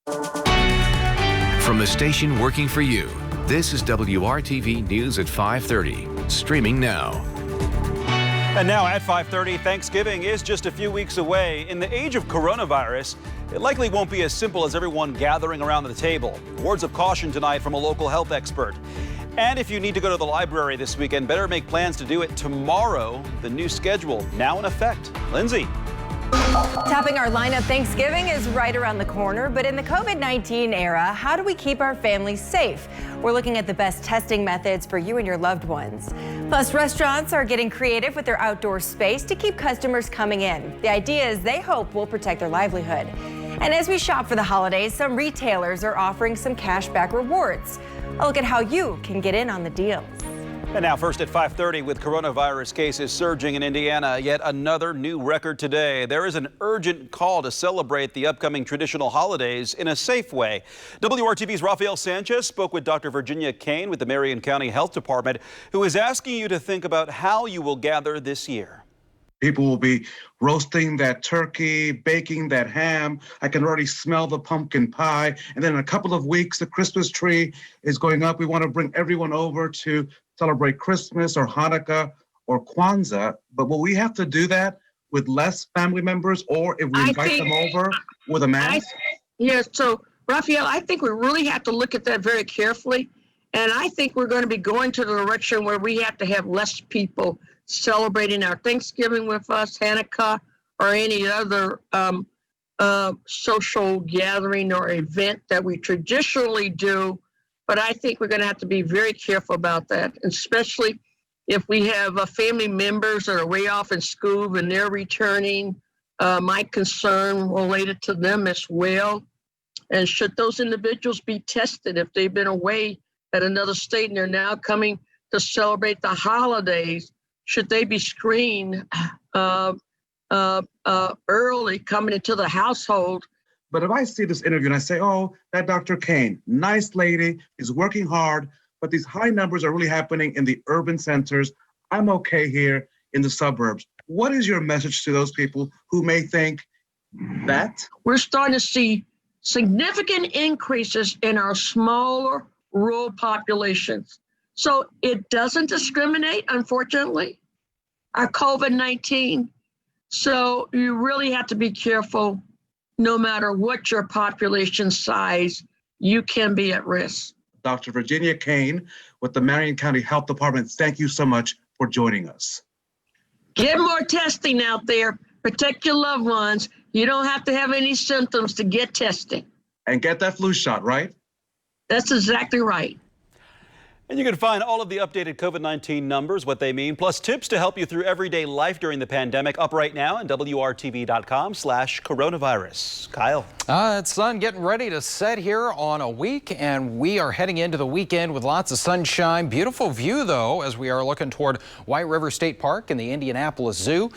From the station working for you, this is WRTV News at 5:30, streaming now. And now at 5:30, Thanksgiving is just a few weeks away. In the age of coronavirus, it likely won't be as simple as everyone gathering around the table. Words of caution tonight from a local health expert. And if you need to go to the library this weekend, better make plans to do it tomorrow. The new schedule now in effect. Lindsay. Topping our lineup, Thanksgiving is right around the corner, but in the COVID-19 era, how do we keep our families safe? We're looking at the best testing methods for you and your loved ones. Plus, restaurants are getting creative with their outdoor space to keep customers coming in. The idea is they hope will protect their livelihood. And as we shop for the holidays, some retailers are offering some cash back rewards. A look at how you can get in on the deals. And now first at 5:30, with coronavirus cases surging in Indiana, yet another new record today. There is an urgent call to celebrate the upcoming traditional holidays in a safe way. WRTV's Rafael Sanchez spoke with Dr. Virginia Kane with the Marion County Health Department, who is asking you to think about how you will gather this year. People will be roasting that turkey, baking that ham. I can already smell the pumpkin pie. And then in a couple of weeks, the Christmas tree is going up. We want to bring everyone over to celebrate Christmas or Hanukkah or Kwanzaa. But will we have to do that with less family members, or if we invite them over with a mask? Yes, so Raphael, I think we really have to look at that very carefully. And I think we're going to be going to the direction where we have to have less people celebrating our Thanksgiving with us, Hanukkah, or any other social gathering or event that we traditionally do. But I think we're going to have to be very careful about that, especially if we have family members that are way off in school and they're returning. My concern related to them as well. And should those individuals be tested if they've been away at another state and they're now coming to celebrate the holidays? Should they be screened early coming into the household? But if I see this interview and I say, oh, that Dr. Kane, nice lady, is working hard, but these high numbers are really happening in the urban centers. I'm okay here in the suburbs. What is your message to those people who may think that? We're starting to see significant increases in our smaller rural populations. So it doesn't discriminate, unfortunately, our COVID-19. So you really have to be careful. No matter what your population size, you can be at risk. Dr. Virginia Kane with the Marion County Health Department, thank you so much for joining us. Get more testing out there. Protect your loved ones. You don't have to have any symptoms to get testing. And get that flu shot, right? That's exactly right. And you can find all of the updated COVID-19 numbers, what they mean, plus tips to help you through everyday life during the pandemic, up right now at WRTV.com/coronavirus. Kyle. It's sun getting ready to set here on a week, and we are heading into the weekend with lots of sunshine. Beautiful view, though, as we are looking toward White River State Park and the Indianapolis Zoo.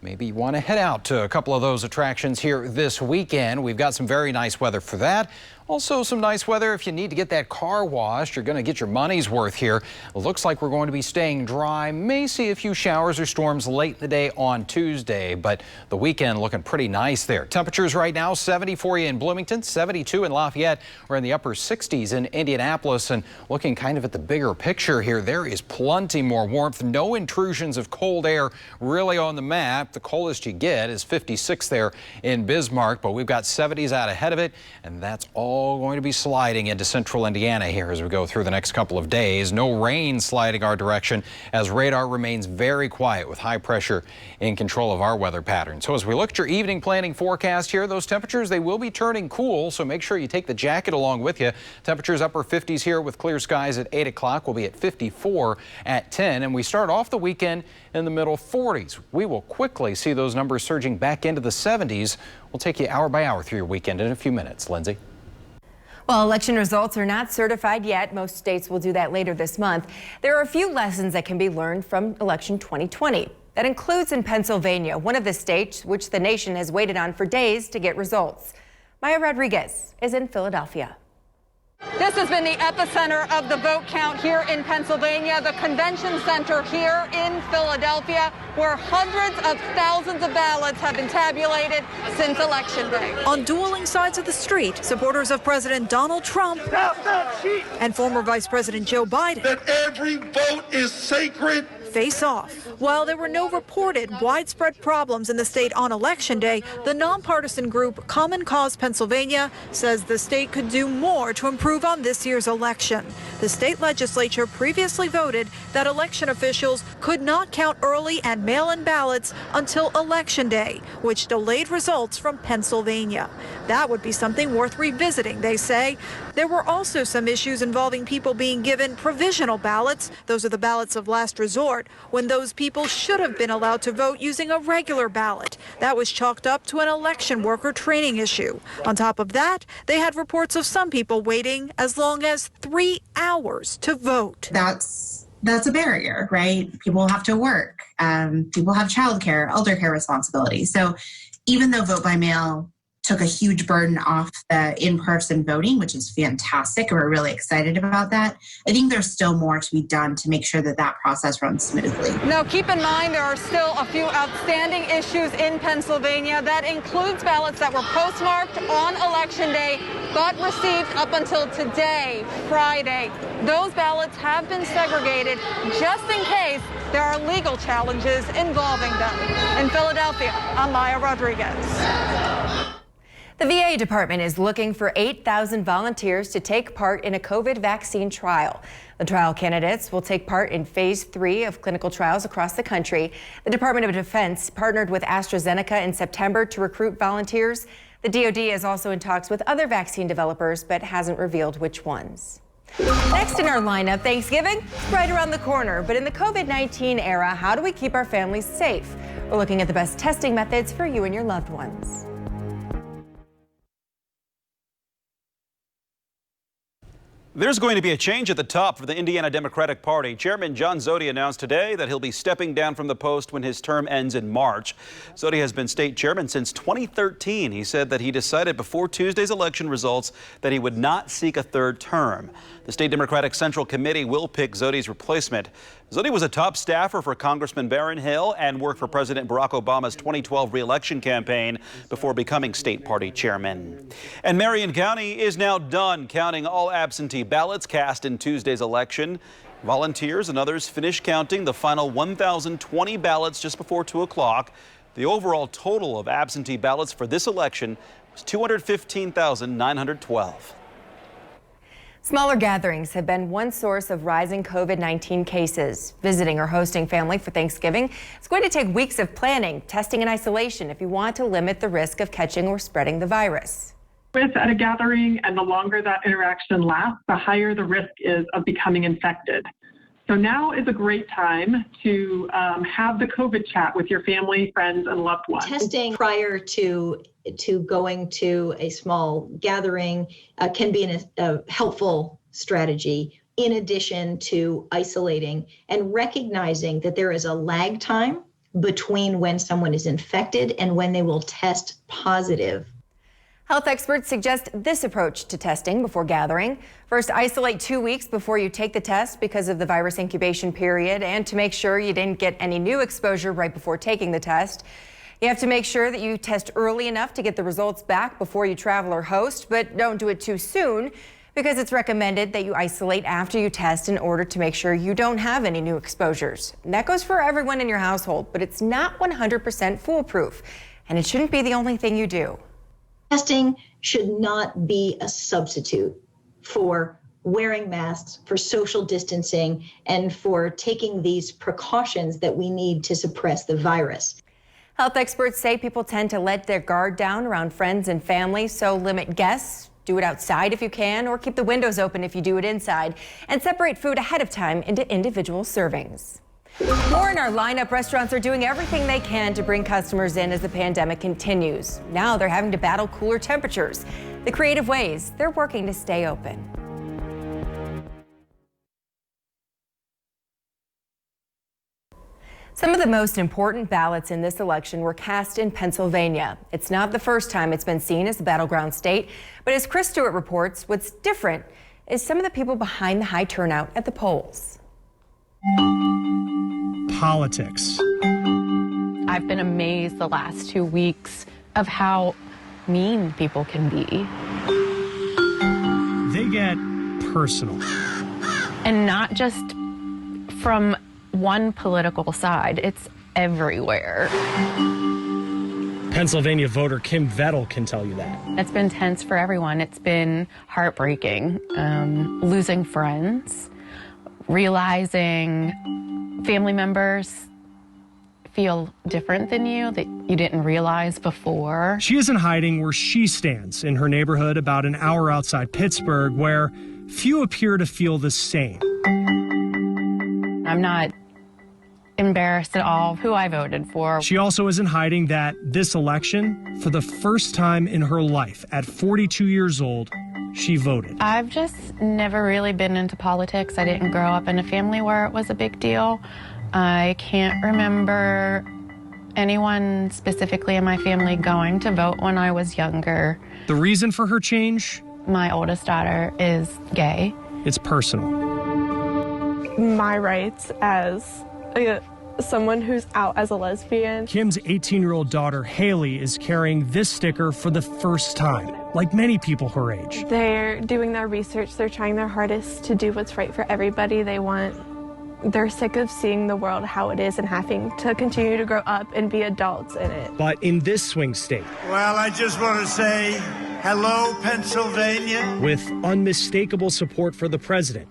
Maybe you want to head out to a couple of those attractions here this weekend. We've got some very nice weather for that. Also some nice weather if you need to get that car washed. You're going to get your money's worth here. It looks like we're going to be staying dry. May see a few showers or storms late in the day on Tuesday, but the weekend looking pretty nice there. Temperatures right now 70 for you in Bloomington, 72 in Lafayette. We're in the upper 60s in Indianapolis, and looking kind of at the bigger picture here, there is plenty more warmth. No intrusions of cold air really on the map. The coldest you get is 56 there in Bismarck, but we've got 70s out ahead of it, and that's all going to be sliding into central Indiana here as we go through the next couple of days. No rain sliding our direction as radar remains very quiet with high pressure in control of our weather pattern. So as we look at your evening planning forecast here, those temperatures, they will be turning cool, so make sure you take the jacket along with you. Temperatures upper 50s here with clear skies at 8 o'clock. We'll be at 54 at 10, and we start off the weekend in the middle 40s. We will quickly see those numbers surging back into the 70s. We'll take you hour by hour through your weekend in a few minutes. Lindsay. Well, election results are not certified yet. Most states will do that later this month. There are a few lessons that can be learned from election 2020. That includes in Pennsylvania, one of the states which the nation has waited on for days to get results. Maya Rodriguez is in Philadelphia. This has been the epicenter of the vote count here in Pennsylvania, the convention center here in Philadelphia, where hundreds of thousands of ballots have been tabulated since Election Day. On dueling sides of the street, supporters of President Donald Trump and former Vice President Joe Biden. That every vote is sacred. Face off. While there were no reported widespread problems in the state on Election Day, the nonpartisan group Common Cause Pennsylvania says the state could do more to improve on this year's election. The state legislature previously voted that election officials could not count early and mail-in ballots until Election Day, which delayed results from Pennsylvania. That would be something worth revisiting, they say. There were also some issues involving people being given provisional ballots. Those are the ballots of last resort, when those people should have been allowed to vote using a regular ballot. That was chalked up to an election worker training issue. On top of that, they had reports of some people waiting as long as 3 hours to vote. That's a barrier, right? People have to work. People have childcare, elder care responsibilities. So even though vote by mail took a huge burden off the in-person voting, which is fantastic, and we're really excited about that, I think there's still more to be done to make sure that that process runs smoothly. Now, keep in mind there are still a few outstanding issues in Pennsylvania. That includes ballots that were postmarked on Election Day but received up until today, Friday. Those ballots have been segregated just in case there are legal challenges involving them. In Philadelphia, I'm Maya Rodriguez. The VA department is looking for 8,000 volunteers to take part in a COVID vaccine trial. The trial candidates will take part in phase 3 of clinical trials across the country. The Department of Defense partnered with AstraZeneca in September to recruit volunteers. The DoD is also in talks with other vaccine developers, but hasn't revealed which ones. Next in our lineup, Thanksgiving is right around the corner. But in the COVID-19 era, how do we keep our families safe? We're looking at the best testing methods for you and your loved ones. There's going to be a change at the top for the Indiana Democratic Party. Chairman John Zody announced today that he'll be stepping down from the post when his term ends in March. Zody has been state chairman since 2013. He said that he decided before Tuesday's election results that he would not seek a third term. The State Democratic Central Committee will pick Zody's replacement. Zody was a top staffer for Congressman Barron Hill and worked for President Barack Obama's 2012 re-election campaign before becoming state party chairman. And Marion County is now done counting all absentee ballots cast in Tuesday's election. Volunteers and others finished counting the final 1,020 ballots just before 2 o'clock. The overall total of absentee ballots for this election was 215,912. Smaller gatherings have been one source of rising COVID-19 cases. Visiting or hosting family for Thanksgiving is going to take weeks of planning, testing, and isolation if you want to limit the risk of catching or spreading the virus. At a gathering, and the longer that interaction lasts, the higher the risk is of becoming infected. So now is a great time to have the COVID chat with your family, friends, and loved ones. Testing prior to going to a small gathering can be a helpful strategy, in addition to isolating and recognizing that there is a lag time between when someone is infected and when they will test positive. Health experts suggest this approach to testing before gathering. First, isolate 2 weeks before you take the test because of the virus incubation period and to make sure you didn't get any new exposure right before taking the test. You have to make sure that you test early enough to get the results back before you travel or host, but don't do it too soon because it's recommended that you isolate after you test in order to make sure you don't have any new exposures. And that goes for everyone in your household, but it's not 100% foolproof, and it shouldn't be the only thing you do. Testing should not be a substitute for wearing masks, for social distancing, and for taking these precautions that we need to suppress the virus. Health experts say people tend to let their guard down around friends and family, so limit guests, do it outside if you can, or keep the windows open if you do it inside, and separate food ahead of time into individual servings. More in our lineup. Restaurants are doing everything they can to bring customers in as the pandemic continues. Now they're having to battle cooler temperatures. The creative ways they're working to stay open. Some of the most important ballots in this election were cast in Pennsylvania. It's not the first time it's been seen as the battleground state, but as Chris Stewart reports, what's different is some of the people behind the high turnout at the polls. Politics. I've been amazed the last 2 weeks of how mean people can be. They get personal. And not just from one political side, it's everywhere. Pennsylvania voter Kim Vettel can tell you that. It's been tense for everyone. It's been heartbreaking, losing friends, realizing family members feel different than you that you didn't realize before. She isn't hiding where she stands in her neighborhood about an hour outside Pittsburgh, where few appear to feel the same. I'm not embarrassed at all who I voted for. She also isn't hiding that this election, for the first time in her life, at 42 years old, she voted. I've just never really been into politics. I didn't grow up in a family where it was a big deal. I can't remember anyone specifically in my family going to vote when I was younger. The reason for her change? My oldest daughter is gay. It's personal. My rights as someone who's out as a lesbian. Kim's 18-year-old daughter, Haley, is carrying this sticker for the first time, like many people her age. They're doing their research. They're trying their hardest to do what's right for everybody. They're sick of seeing the world how it is and having to continue to grow up and be adults in it. But in this swing state, well, I just want to say hello, Pennsylvania. With unmistakable support for the president,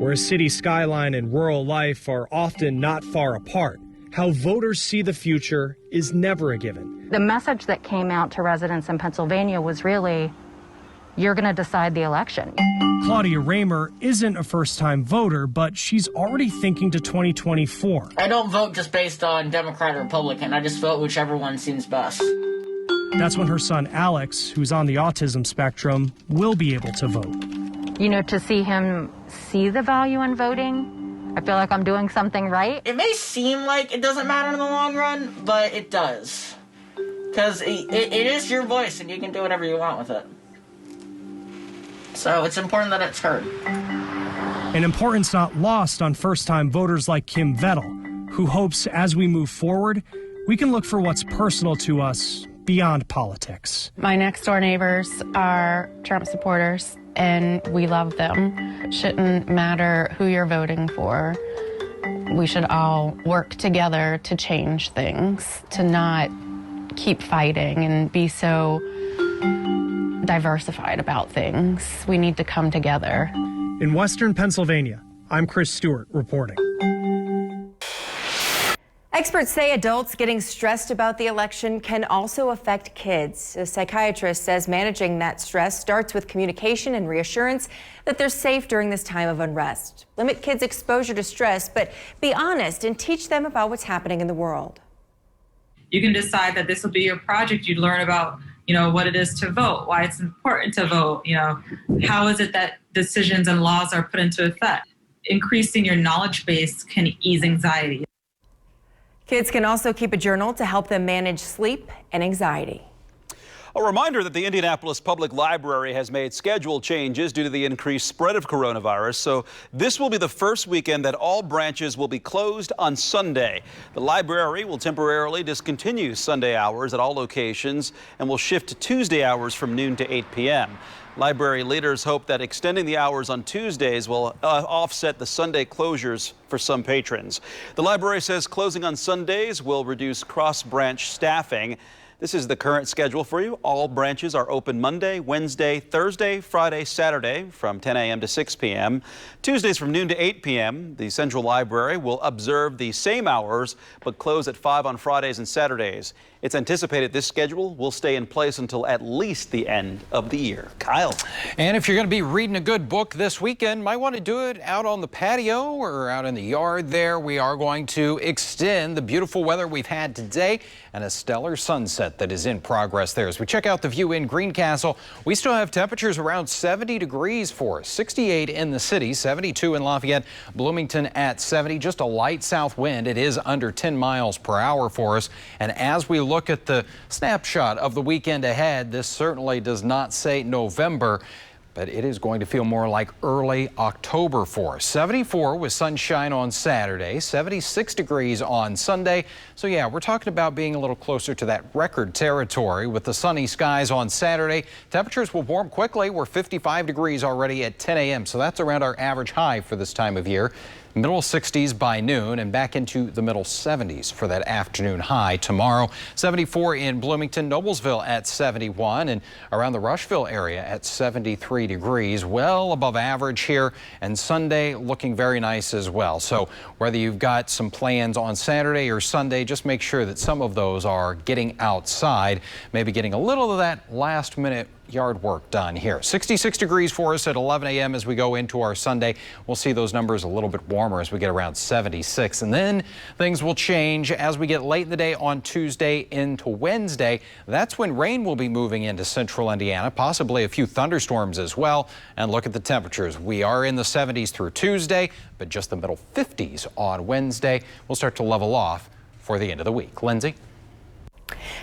where a city skyline and rural life are often not far apart, how voters see the future is never a given. The message that came out to residents in Pennsylvania was really, you're going to decide the election. Claudia Raymer isn't a first-time voter, but she's already thinking to 2024. I don't vote just based on Democrat or Republican. I just vote whichever one seems best. That's when her son Alex, who's on the autism spectrum, will be able to vote. You know, to see him see the value in voting, I feel like I'm doing something right. It may seem like it doesn't matter in the long run, but it does. Because it is your voice and you can do whatever you want with it. So it's important that it's heard. An importance not lost on first-time voters like Kim Vettel, who hopes as we move forward, we can look for what's personal to us beyond politics. My next-door neighbors are Trump supporters, and we love them. It shouldn't matter who you're voting for. We should all work together to change things, to not keep fighting and be so diversified about things. We need to come together. In Western Pennsylvania, I'm Chris Stewart reporting. Experts say adults getting stressed about the election can also affect kids. A psychiatrist says managing that stress starts with communication and reassurance that they're safe during this time of unrest. Limit kids' exposure to stress, but be honest and teach them about what's happening in the world. You can decide that this will be your project. You learn about, what it is to vote, why it's important to vote, how is it that decisions and laws are put into effect. Increasing your knowledge base can ease anxiety. Kids can also keep a journal to help them manage sleep and anxiety. A reminder that the Indianapolis Public Library has made schedule changes due to the increased spread of coronavirus. So this will be the first weekend that all branches will be closed on Sunday. The library will temporarily discontinue Sunday hours at all locations and will shift to Tuesday hours from noon to 8 p.m. Library leaders hope that extending the hours on Tuesdays will offset the Sunday closures for some patrons. The library says closing on Sundays will reduce cross-branch staffing. This is the current schedule for you. All branches are open Monday, Wednesday, Thursday, Friday, Saturday from 10 a.m. to 6 p.m. Tuesdays from noon to 8 p.m. The Central Library will observe the same hours but close at 5 on Fridays and Saturdays. It's anticipated this schedule will stay in place until at least the end of the year. Kyle. And if you're going to be reading a good book this weekend, might want to do it out on the patio or out in the yard there. We are going to extend the beautiful weather we've had today and a stellar sunset that is in progress there. As we check out the view in Greencastle, we still have temperatures around 70 degrees for us. 68 in the city, 72 in Lafayette, Bloomington at 70. Just a light south wind. It is under 10 miles per hour for us. And as we look at the snapshot of the weekend ahead, this certainly does not say November. but it is going to feel more like early October for us. 74 with sunshine on Saturday, 76 degrees on Sunday. So yeah, we're talking about being a little closer to that record territory with the sunny skies on Saturday. Temperatures will warm quickly. We're 55 degrees already at 10 a.m. So that's around our average high for this time of year. Middle 60s by noon and back into the middle 70s for that afternoon high tomorrow. 74 in Bloomington, Noblesville at 71, and around the Rushville area at 73 degrees, well above average here. And Sunday looking very nice as well. So whether you've got some plans on Saturday or Sunday, just make sure that some of those are getting outside, maybe getting a little of that last minute yard work done here. 66 degrees for us at 11 a.m. as we go into our Sunday. We'll see those numbers a little bit warmer as we get around 76. And then things will change as we get late in the day on Tuesday into Wednesday. That's when rain will be moving into central Indiana, possibly a few thunderstorms as well. And look at the temperatures. We are in the 70s through Tuesday, but just the middle 50s on Wednesday. We'll start to level off for the end of the week. Lindsay?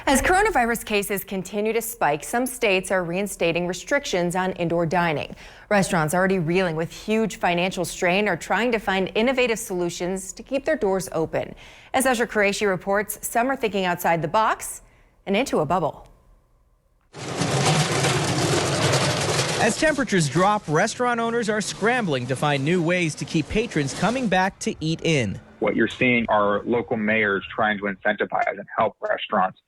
As coronavirus cases continue to spike, some states are reinstating restrictions on indoor dining. Restaurants already reeling with huge financial strain are trying to find innovative solutions to keep their doors open. As Usher Qureshi reports, some are thinking outside the box and into a bubble. As temperatures drop, restaurant owners are scrambling to find new ways to keep patrons coming back to eat in. What you're seeing are local mayors trying to incentivize and help restaurants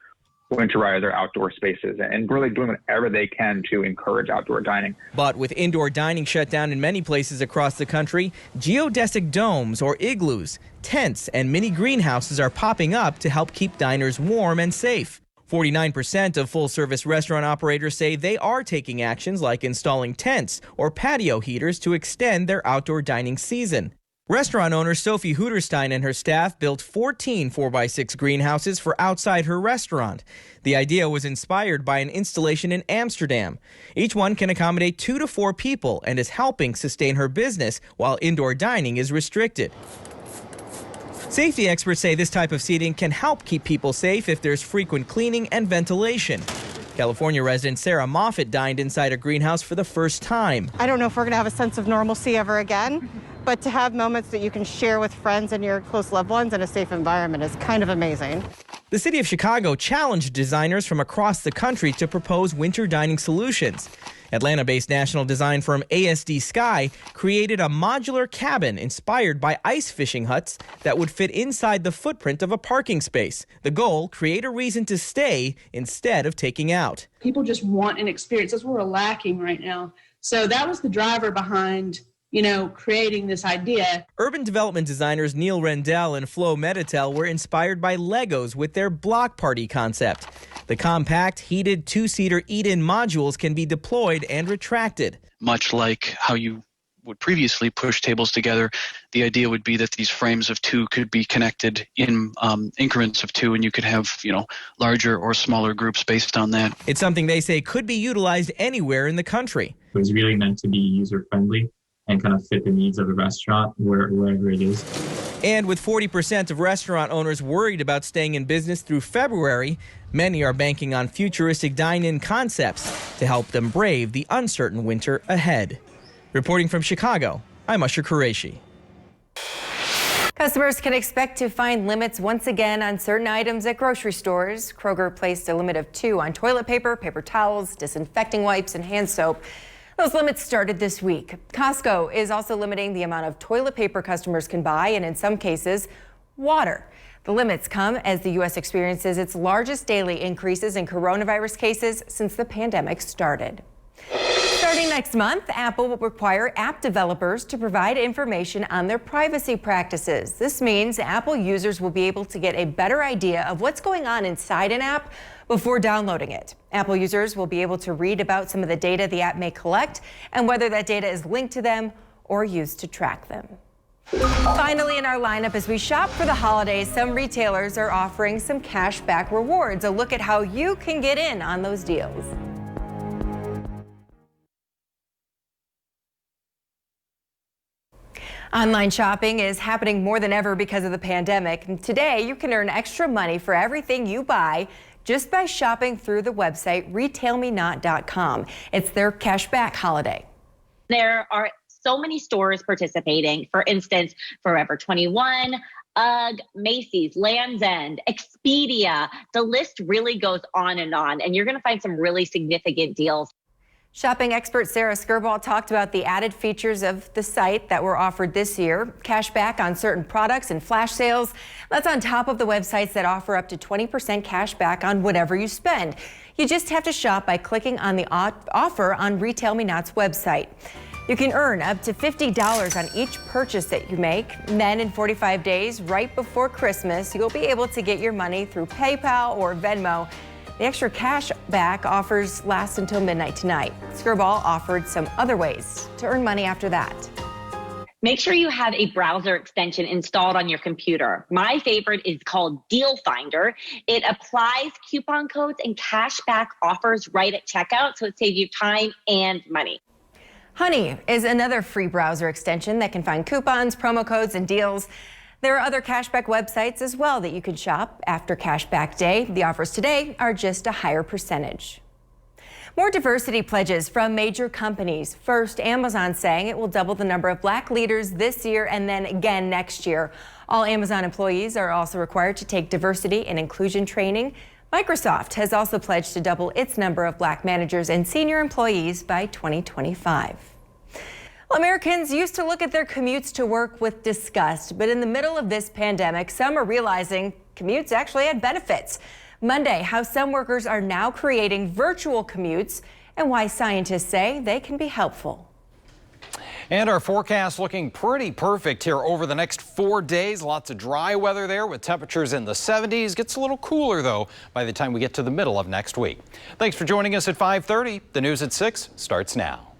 winterize their outdoor spaces and really doing whatever they can to encourage outdoor dining. But with indoor dining shut down in many places across the country, geodesic domes or igloos, tents, and mini greenhouses are popping up to help keep diners warm and safe. 49% of full-service restaurant operators say they are taking actions like installing tents or patio heaters to extend their outdoor dining season. Restaurant owner Sophie Hooterstein and her staff built 14 4x6 greenhouses for outside her restaurant. The idea was inspired by an installation in Amsterdam. Each one can accommodate 2 to 4 people and is helping sustain her business while indoor dining is restricted. Safety experts say this type of seating can help keep people safe if there's frequent cleaning and ventilation. California resident Sarah Moffitt dined inside a greenhouse for the first time. I don't know if we're going to have a sense of normalcy ever again, but to have moments that you can share with friends and your close loved ones in a safe environment is kind of amazing. The city of Chicago challenged designers from across the country to propose winter dining solutions. Atlanta-based national design firm ASD Sky created a modular cabin inspired by ice fishing huts that would fit inside the footprint of a parking space. The goal, create a reason to stay instead of taking out. People just want an experience. That's what we're lacking right now. So that was the driver behind creating this idea. Urban development designers Neil Rendell and Flo Meditel were inspired by Legos with their block party concept. The compact, heated 2-seater eat-in modules can be deployed and retracted. Much like how you would previously push tables together, the idea would be that these frames of 2 could be connected in increments of 2, and you could have, larger or smaller groups based on that. It's something they say could be utilized anywhere in the country. It was really meant to be user-friendly and kind of fit the needs of the restaurant wherever it is. And with 40% of restaurant owners worried about staying in business through February, many are banking on futuristic dine-in concepts to help them brave the uncertain winter ahead. Reporting from Chicago, I'm Usher Qureshi. Customers can expect to find limits once again on certain items at grocery stores. Kroger placed a limit of 2 on toilet paper, paper towels, disinfecting wipes, and hand soap. Those limits started this week. Costco is also limiting the amount of toilet paper customers can buy, and in some cases, water. The limits come as the U.S. experiences its largest daily increases in coronavirus cases since the pandemic started. Starting next month, Apple will require app developers to provide information on their privacy practices. This means Apple users will be able to get a better idea of what's going on inside an app before downloading it. Apple users will be able to read about some of the data the app may collect and whether that data is linked to them or used to track them. Finally, in our lineup, as we shop for the holidays, some retailers are offering some cash back rewards. A look at how you can get in on those deals. Online shopping is happening more than ever because of the pandemic. And today, you can earn extra money for everything you buy just by shopping through the website retailmenot.com. It's their cashback holiday. There are so many stores participating. For instance, Forever 21, UGG, Macy's, Land's End, Expedia. The list really goes on, and you're going to find some really significant deals. Shopping expert Sarah Skirball talked about the added features of the site that were offered this year. Cash back on certain products and flash sales. That's on top of the websites that offer up to 20% cash back on whatever you spend. You just have to shop by clicking on the offer on RetailMeNot's website. You can earn up to $50 on each purchase that you make. Then in 45 days, right before Christmas, you'll be able to get your money through PayPal or Venmo. The extra cash back offers last until midnight tonight. Skirball offered some other ways to earn money after that. Make sure you have a browser extension installed on your computer. My favorite is called Deal Finder. It applies coupon codes and cashback offers right at checkout, so it saves you time and money. Honey is another free browser extension that can find coupons, promo codes, and deals. There are other cashback websites as well that you can shop after Cashback Day. The offers today are just a higher percentage. More diversity pledges from major companies. First, Amazon saying it will double the number of Black leaders this year and then again next year. All Amazon employees are also required to take diversity and inclusion training. Microsoft has also pledged to double its number of Black managers and senior employees by 2025. Well, Americans used to look at their commutes to work with disgust, but in the middle of this pandemic, some are realizing commutes actually had benefits. Monday, how some workers are now creating virtual commutes and why scientists say they can be helpful. And our forecast looking pretty perfect here over the next 4 days. Lots of dry weather there with temperatures in the 70s. Gets a little cooler, though, by the time we get to the middle of next week. Thanks for joining us at 5:30. The news at 6 starts now.